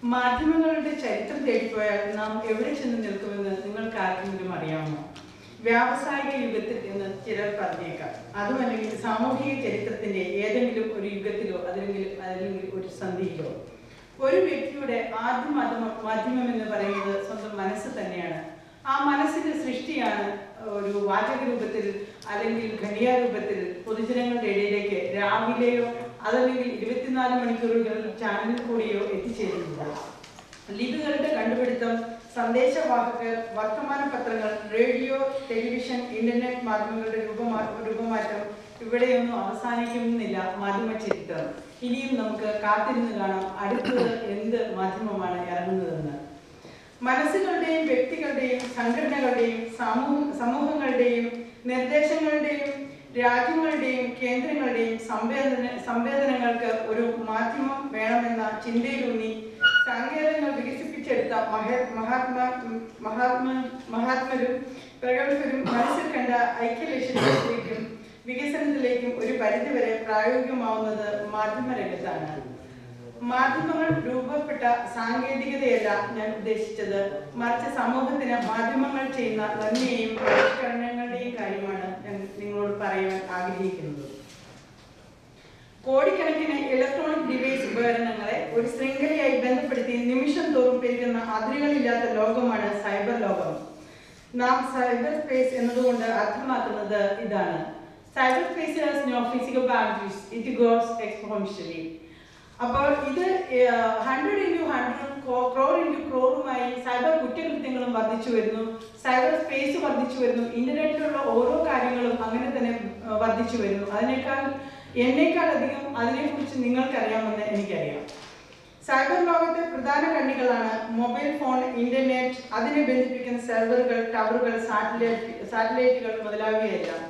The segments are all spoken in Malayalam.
മാധ്യമങ്ങളുടെ ചരിത്രം തേടിപ്പോയാൽ നാം എവിടെ ചെന്ന് നിൽക്കുമെന്ന് നിങ്ങൾക്ക് ആർക്കെങ്കിലും അറിയാമോ? വ്യാവസായിക യുഗത്തിൽ എന്ന് ചിലർ പറഞ്ഞേക്കാം. അതുമല്ലെങ്കിൽ സാമൂഹിക ചരിത്രത്തിന്റെ ഏതെങ്കിലും ഒരു യുഗത്തിലോ അല്ലെങ്കിൽ ഒരു സന്ധിയിലോ. ഒരു വ്യക്തിയുടെ ആദ്യ മാധ്യമം എന്ന് പറയുന്നത് സ്വന്തം മനസ്സ് തന്നെയാണ്. ആ മനസ്സിന്റെ സൃഷ്ടിയാണ് ഒരു വാചക രൂപത്തിൽ അല്ലെങ്കിൽ ഘടികാരൂപത്തിൽ പൊതുജനങ്ങളുടെ ഇടയിലേക്ക് രാവിലെയോ അതല്ലെങ്കിൽ 24 മണിക്കൂറുകൾ ചാനലിൽ കൂടിയോ എത്തിച്ചേരുന്നത്. ലിപികളുടെ കണ്ടുപിടുത്തം, സന്ദേശവാഹകർ, വർത്തമാന പത്രങ്ങൾ, റേഡിയോ, ടെലിവിഷൻ, ഇന്റർനെറ്റ് മാധ്യമങ്ങളുടെ രൂപമാറ്റം ഇവിടെയൊന്നും അവസാനിക്കുന്നില്ല മാധ്യമ ചരിത്രം. ഇനിയും നമുക്ക് കാത്തിരുന്ന് കാണാം അടുത്തത് എന്ത് മാധ്യമമാണ് ഇറങ്ങുന്നതെന്ന്. മനസ്സുകളുടെയും വ്യക്തികളുടെയും സംഘടനകളുടെയും സമൂഹങ്ങളുടെയും നിർദ്ദേശങ്ങളുടെയും രാജ്യങ്ങളുടെയും കേന്ദ്രങ്ങളുടെയും സംവേദനങ്ങൾക്ക് ഒരു മാധ്യമം വേണമെന്ന ചിന്തയിലൂന്നി സാങ്കേതികങ്ങൾ വികസിപ്പിച്ചെടുത്ത മഹാത്മരും പ്രഗത്ഭരും മനസ്സിൽ കണ്ട ഐക്യലക്ഷ്യത്തിലേക്കും വികസനത്തിലേക്കും ഒരു പരിധിവരെ പ്രായോഗികമാവുന്നത് മാധ്യമരംഗത്താണ്. മാധ്യമങ്ങൾ രൂപപ്പെട്ട സാങ്കേതികതയല്ല ഞാൻ ഉദ്ദേശിച്ചത്, മറിച്ച് സമൂഹത്തിന് മാധ്യമങ്ങൾ ചെയ്യുന്ന നന്മയെയും പരിഷ്കരണങ്ങളുടെയും കാര്യമാണ് ഞാൻ നിങ്ങളോട് പറയാൻ ആഗ്രഹിക്കുന്നത്. കോടിക്കണക്കിന് ഇലക്ട്രോണിക് ഡിവൈസ് ഉപകരണങ്ങളെ ഒരു ശൃംഖലയായി ബന്ധപ്പെടുത്തി നിമിഷം തോറും പെരുകുന്ന അതിരുകളില്ലാത്ത ലോകമാണ് സൈബർ ലോകം. നാം സൈബർ സ്പേസ് എന്നതുകൊണ്ട് അർത്ഥമാക്കുന്നത് ഇതാണ്. Cyber space has no physical boundaries, it goes exponentially. അപ്പോൾ ഇത് 100 × 100 crore × crore സൈബർ കുറ്റകൃത്യങ്ങളും വർദ്ധിച്ചു വരുന്നു, സൈബർ സ്പേസ് വർദ്ധിച്ചു വരുന്നു, ഇന്റർനെറ്റിലുള്ള ഓരോ കാര്യങ്ങളും അങ്ങനെ തന്നെ വർദ്ധിച്ചു വരുന്നു. എന്നേക്കാളധികം അതിനെക്കുറിച്ച് നിങ്ങൾക്കറിയാമെന്ന് എനിക്കറിയാം. സൈബർ ലോകത്തെ പ്രധാന കണ്ണികളാണ് മൊബൈൽ ഫോൺ, ഇന്റർനെറ്റ്, അതിനെ ബന്ധിപ്പിക്കുന്ന സെർവറുകൾ, ടവറുകൾ, സാറ്റലൈറ്റുകൾ മുതലായവയെല്ലാം.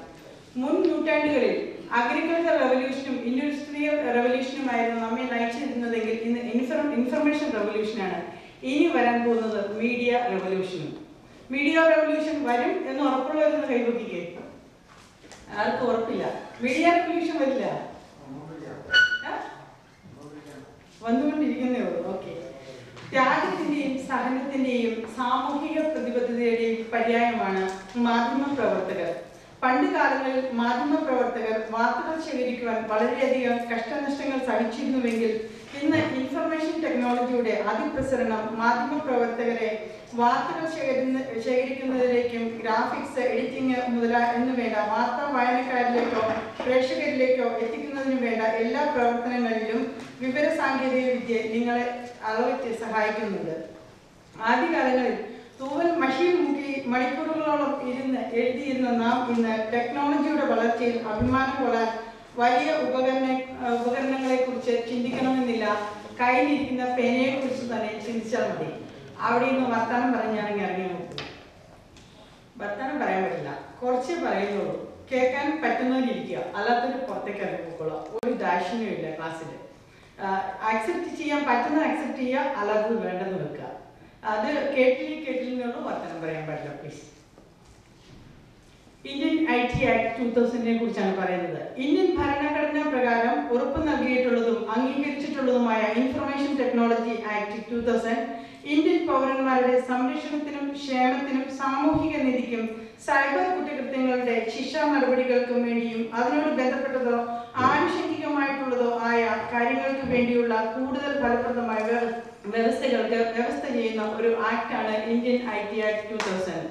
മുൻ നൂറ്റാണ്ടുകളിൽ അഗ്രികൾച്ചർ റവല്യൂഷനും ഇൻഡസ്ട്രിയൽ റവല്യൂഷനുമായിരുന്നു നമ്മെ നയിച്ചിരുന്നതെങ്കിൽ ഇന്ന് ഇൻഫർമേഷൻ റവല്യൂഷനാണ്. ഇനി വരാൻ പോകുന്നത് മീഡിയ റവല്യൂഷനും. മീഡിയ റവല്യൂഷൻ വരും എന്ന് ഉറപ്പുള്ളവരെന്ന് കൈവക്കിക്കേ. ആർക്കും ഉറപ്പില്ല. മീഡിയ റവല്യൂഷൻ വരില്ല, വന്നുകൊണ്ടിരിക്കുന്നേ ഉള്ളൂ. ഓക്കെ. ത്യാഗത്തിന്റെയും സഹനത്തിന്റെയും സാമൂഹിക പ്രതിബദ്ധതയുടെയും പര്യായമാണ് മാധ്യമ പ്രവർത്തകർ. പണ്ട് കാലങ്ങളിൽ മാധ്യമ പ്രവർത്തകർ വാർത്തകൾ ശേഖരിക്കുവാൻ വളരെയധികം കഷ്ടനഷ്ടങ്ങൾ സഹിച്ചിരുന്നുവെങ്കിൽ ഇന്ന് ഇൻഫർമേഷൻ ടെക്നോളജിയുടെ അതിപ്രസരണം മാധ്യമ പ്രവർത്തകരെ വാർത്തകൾ ശേഖരിക്കുന്നതിലേക്കും ഗ്രാഫിക്സ്, എഡിറ്റിംഗ് എന്നു വേണ്ട വാർത്താ വായനക്കാരിലേക്കോ പ്രേക്ഷകരിലേക്കോ എത്തിക്കുന്നതിന് വേണ്ട എല്ലാ പ്രവർത്തനങ്ങളിലും വിവര സാങ്കേതിക വിദ്യ നിങ്ങളെ അളവറ്റ് സഹായിക്കുന്നുണ്ട്. ആദ്യകാലങ്ങളിൽ തൂവൽ മഷിയിൽ മുക്കി മണിക്കൂറുകളോളം എഴുതിയിരുന്ന നാം ഇന്ന് ടെക്നോളജിയുടെ വളർച്ചയിൽ അഭിമാനം കൊള്ളാൻ വലിയ ഉപകരണങ്ങളെ കുറിച്ച് ചിന്തിക്കണമെന്നില്ല. കയ്യിലിരിക്കുന്ന പേനയെ കുറിച്ച് തന്നെ ചിന്തിച്ചാൽ മതി. അവിടെ നിന്ന് വർത്താനം പറഞ്ഞാണെങ്കിൽ ഇറങ്ങി നോക്കും. വർത്താനം പറയാൻ പറ്റില്ല, കുറച്ചേ പറയുന്നുള്ളൂ. കേൾക്കാൻ പറ്റുന്നവരിയ്ക്കുക, അല്ലാത്തൊരു പുറത്തേക്ക് ഇറങ്ങി പോയിക്കോളാം. ഒരു ദാക്ഷിണ്യം ഇല്ല ക്ലാസ്സിൽ. അക്സെപ്റ്റ് ചെയ്യാൻ പറ്റുന്നത് അക്സെപ്റ്റ് ചെയ്യുക, അല്ലാത്തത് വേണ്ടെന്ന് വെക്കുക. അത് കേട്ടില്ലെന്നുള്ളൂ, വർത്തമാനം പറയാൻ പാടില്ല പ്ലീസ്. ഇന്ത്യൻ IT ആക്ട് 2000 കുറിച്ചാണ് പറയുന്നത്. ഇന്ത്യൻ ഭരണഘടനാ പ്രകാരം ഉറപ്പ് നൽകിയിട്ടുള്ളതും അംഗീകരിച്ചിട്ടുള്ളതുമായ ഇൻഫർമേഷൻ ടെക്നോളജി ആക്ട് 2000 ഇന്ത്യൻ പൗരന്മാരുടെ സംരക്ഷണത്തിനും ക്ഷേമത്തിനും സാമൂഹിക നീതിക്കും സൈബർ കുറ്റകൃത്യങ്ങളുടെ ശിക്ഷാ നടപടികൾക്കും വേണ്ടിയും അതിനോട് ബന്ധപ്പെട്ടതോ ആനുഷംഗികമായിട്ടുള്ളതോ ആയ കാര്യങ്ങൾക്ക് വേണ്ടിയുള്ള കൂടുതൽ ഫലപ്രദമായ വ്യവസ്ഥ ചെയ്യുന്ന ഒരു ആക്ടാണ് ഇന്ത്യൻ IT ആക്ട് 2000.